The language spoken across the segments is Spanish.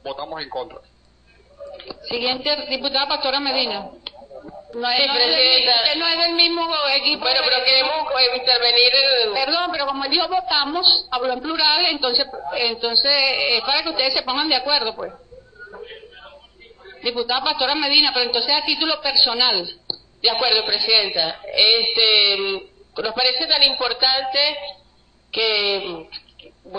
votamos en contra. Siguiente, diputada Pastora Medina. No es, Sí, presidenta. Usted no es del mismo equipo. Bueno, pero queremos intervenir Perdón, pero como dijo votamos, habló en plural, entonces es para que ustedes se pongan de acuerdo, pues. Diputada Pastora Medina, pero entonces a título personal. De acuerdo, presidenta. Nos parece tan importante que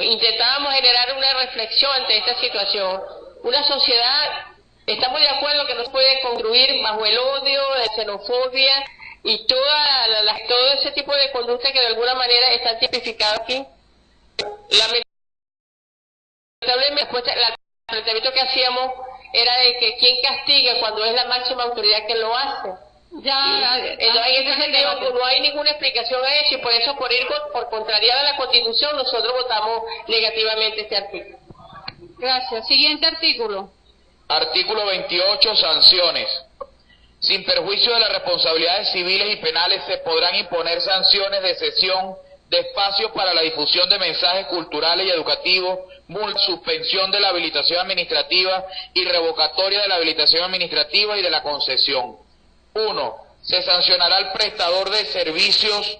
intentábamos generar una reflexión ante esta situación. Una sociedad, estamos de acuerdo que no se puede construir bajo el odio, la xenofobia y todo ese tipo de conductas que de alguna manera están tipificadas aquí. Lamentablemente, el planteamiento que hacíamos era de que quién castiga cuando es la máxima autoridad que lo hace. En ese sentido no hay ninguna explicación a eso, y por eso, por contrariar a la Constitución, nosotros votamos negativamente este artículo. Gracias. Siguiente artículo. Artículo 28. Sanciones. Sin perjuicio de las responsabilidades civiles y penales, se podrán imponer sanciones de cesión de espacios para la difusión de mensajes culturales y educativos, suspensión de la habilitación administrativa y revocatoria de la habilitación administrativa y de la concesión. 1. Se sancionará al prestador de servicios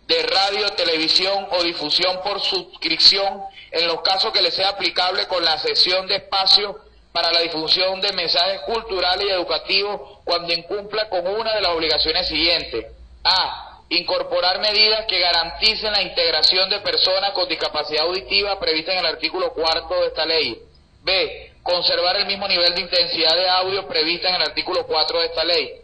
de radio, televisión o difusión por suscripción en los casos que le sea aplicable con la cesión de espacio para la difusión de mensajes culturales y educativos cuando incumpla con una de las obligaciones siguientes. A. Incorporar medidas que garanticen la integración de personas con discapacidad auditiva prevista en el artículo 4 de esta ley. B. Conservar el mismo nivel de intensidad de audio prevista en el artículo 4 de esta ley.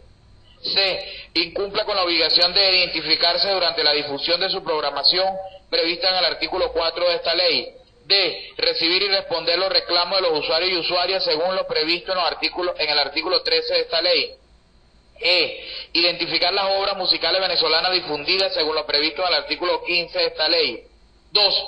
C. Incumpla con la obligación de identificarse durante la difusión de su programación prevista en el artículo 4 de esta ley. D. Recibir y responder los reclamos de los usuarios y usuarias según lo previsto en el artículo 13 de esta ley. E. Identificar las obras musicales venezolanas difundidas según lo previsto en el artículo 15 de esta ley. 2.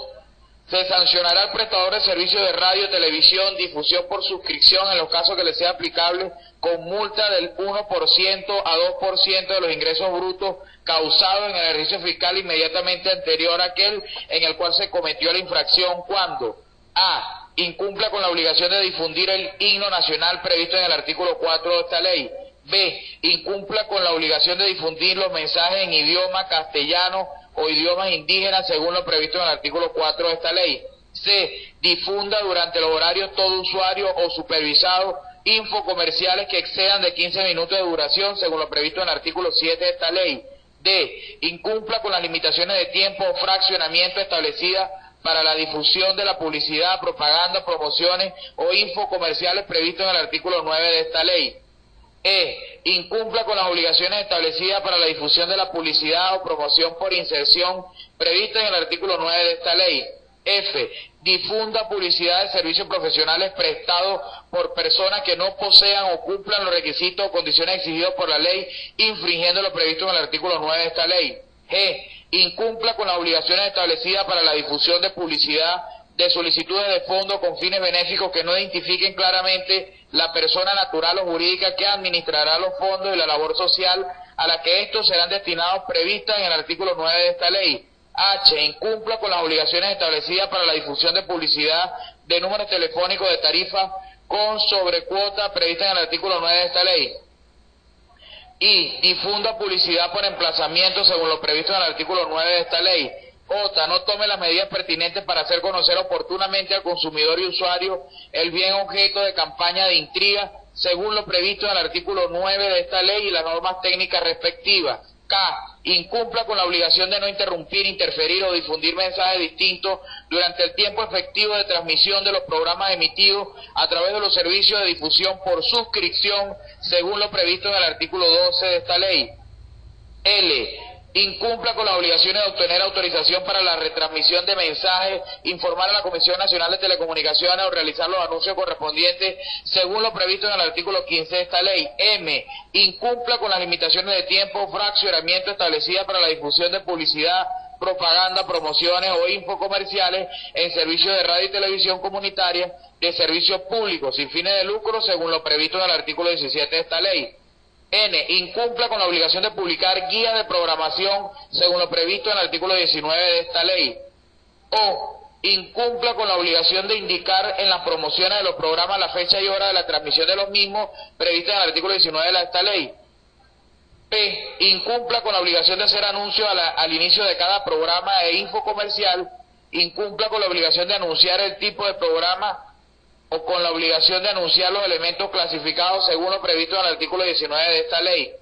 Se sancionará al prestador de servicios de radio, televisión, difusión por suscripción en los casos que le sea aplicable con multa del 1% a 2% de los ingresos brutos causados en el ejercicio fiscal inmediatamente anterior a aquel en el cual se cometió la infracción cuando a. Incumpla con la obligación de difundir el himno nacional previsto en el artículo 4 de esta ley. B. Incumpla con la obligación de difundir los mensajes en idioma castellano o idiomas indígenas según lo previsto en el artículo 4 de esta ley. C. Difunda durante los horarios todo usuario o supervisado infocomerciales que excedan de 15 minutos de duración según lo previsto en el artículo 7 de esta ley. D. Incumpla con las limitaciones de tiempo o fraccionamiento establecidas para la difusión de la publicidad, propaganda, promociones o infocomerciales previstos en el artículo 9 de esta ley. E. Incumpla con las obligaciones establecidas para la difusión de la publicidad o promoción por inserción prevista en el artículo 9 de esta ley. F. Difunda publicidad de servicios profesionales prestados por personas que no posean o cumplan los requisitos o condiciones exigidos por la ley, infringiendo lo previsto en el artículo 9 de esta ley. G. Incumpla con las obligaciones establecidas para la difusión de publicidad de solicitudes de fondos con fines benéficos que no identifiquen claramente la persona natural o jurídica que administrará los fondos y la labor social a la que estos serán destinados previstas en el artículo 9 de esta ley. H. Incumpla con las obligaciones establecidas para la difusión de publicidad de números telefónicos de tarifa con sobrecuota prevista en el artículo 9 de esta ley. I. Difunda publicidad por emplazamiento según lo previsto en el artículo 9 de esta ley. J. No tome las medidas pertinentes para hacer conocer oportunamente al consumidor y usuario el bien objeto de campaña de intriga según lo previsto en el artículo 9 de esta ley y las normas técnicas respectivas. K. Incumpla con la obligación de no interrumpir, interferir o difundir mensajes distintos durante el tiempo efectivo de transmisión de los programas emitidos a través de los servicios de difusión por suscripción según lo previsto en el artículo 12 de esta ley. L. Incumpla con las obligaciones de obtener autorización para la retransmisión de mensajes, informar a la Comisión Nacional de Telecomunicaciones o realizar los anuncios correspondientes según lo previsto en el artículo 15 de esta ley. M. Incumpla con las limitaciones de tiempo o fraccionamiento establecidas para la difusión de publicidad, propaganda, promociones o infocomerciales en servicios de radio y televisión comunitaria de servicios públicos sin fines de lucro según lo previsto en el artículo 17 de esta ley. N. Incumpla con la obligación de publicar guías de programación según lo previsto en el artículo 19 de esta ley. O. incumpla con la obligación de indicar en las promociones de los programas la fecha y hora de la transmisión de los mismos prevista en el artículo 19 de esta ley. P. Incumpla con la obligación de hacer anuncio al inicio de cada programa e info comercial. Incumpla con la obligación de anunciar el tipo de programa o con la obligación de anunciar los elementos clasificados según lo previsto en el artículo 19 de esta ley.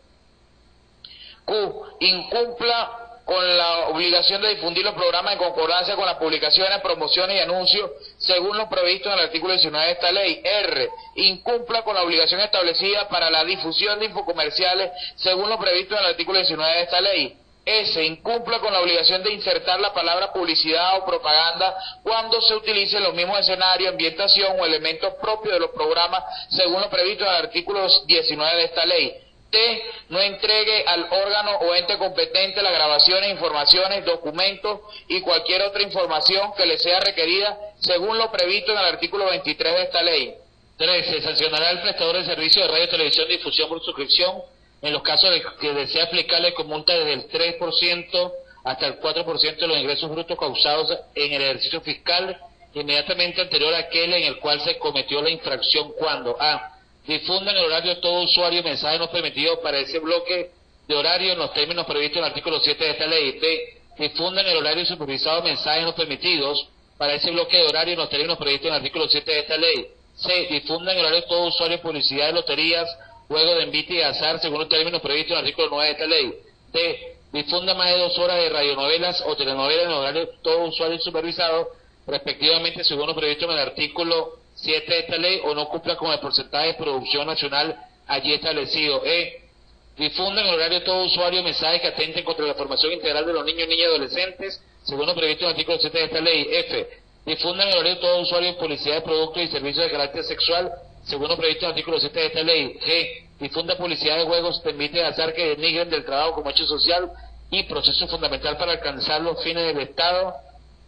Q. Incumpla con la obligación de difundir los programas en concordancia con las publicaciones, promociones y anuncios según lo previsto en el artículo 19 de esta ley. R. Incumpla con la obligación establecida para la difusión de infocomerciales según lo previsto en el artículo 19 de esta ley. S. Incumpla con la obligación de insertar la palabra publicidad o propaganda cuando se utilicen los mismos escenarios, ambientación o elementos propios de los programas según lo previsto en el artículo 19 de esta ley. T. No entregue al órgano o ente competente las grabaciones, informaciones, documentos y cualquier otra información que le sea requerida según lo previsto en el artículo 23 de esta ley. 13. Sancionará al prestador de servicio de radio, televisión, difusión por suscripción en los casos de que desea aplicarle con multa desde el 3% hasta el 4% de los ingresos brutos causados en el ejercicio fiscal inmediatamente anterior a aquel en el cual se cometió la infracción cuando a. Difunda en el horario de todo usuario mensajes no permitidos para ese bloque de horario en los términos previstos en el artículo 7 de esta ley. B. Difunda en el horario supervisado mensajes no permitidos para ese bloque de horario en los términos previstos en el artículo 7 de esta ley. C. Difunda en el horario de todo usuario publicidad de loterías, juego de envite y azar según los términos previstos en el artículo 9 de esta ley. D. Difunda más de 2 horas de radionovelas o telenovelas en el horario de todo usuario supervisado, respectivamente según lo previsto en el artículo 7 de esta ley, o no cumpla con el porcentaje de producción nacional allí establecido. E. Difunda en el horario de todo usuario mensajes que atenten contra la formación integral de los niños, niñas y adolescentes, según lo previsto en el artículo 7 de esta ley. F. Difunda en el horario de todo usuario publicidad de productos y servicios de carácter sexual, según lo previsto en el artículo 7 de esta ley. G. Difunda publicidad de juegos, permite azar que denigren del trabajo como hecho social y proceso fundamental para alcanzar los fines del Estado,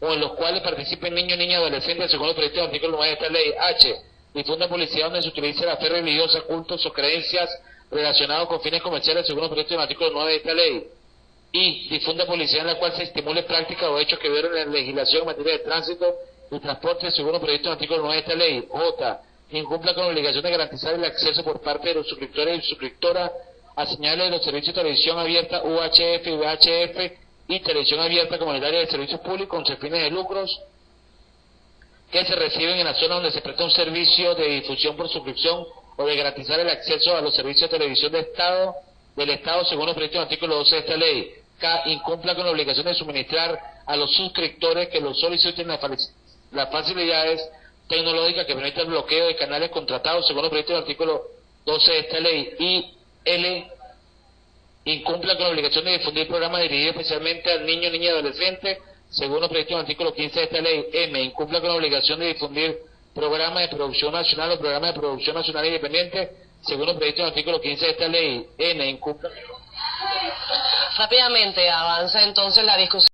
o en los cuales participen niños, niñas y adolescentes según lo previsto en el artículo 9 de esta ley. H. Difunda publicidad donde se utilice la fe religiosa, cultos o creencias relacionados con fines comerciales según lo previsto en el artículo 9 de esta ley. I. Difunda publicidad en la cual se estimule prácticas o hechos que violen la legislación en materia de tránsito y transporte según lo previsto en el artículo 9 de esta ley. J. Incumpla con la obligación de garantizar el acceso por parte de los suscriptores y suscriptoras a señales de los servicios de televisión abierta UHF y VHF y televisión abierta comunitaria de servicios públicos con fines de lucros que se reciben en la zona donde se presta un servicio de difusión por suscripción o de garantizar el acceso a los servicios de televisión del Estado según lo previsto en el artículo 12 de esta ley. K. Incumpla con la obligación de suministrar a los suscriptores que los soliciten las facilidades tecnológicas que permitan el bloqueo de canales contratados según lo previsto en el artículo 12 de esta ley. Y L. Incumpla con la obligación de difundir programas dirigidos especialmente al niño, niña y adolescente, según lo previsto en el artículo 15 de esta ley. M. Incumpla con la obligación de difundir programas de producción nacional o programas de producción nacional independiente, según lo previsto en el artículo 15 de esta ley. N. Incumpla. Rápidamente avanza entonces la discusión.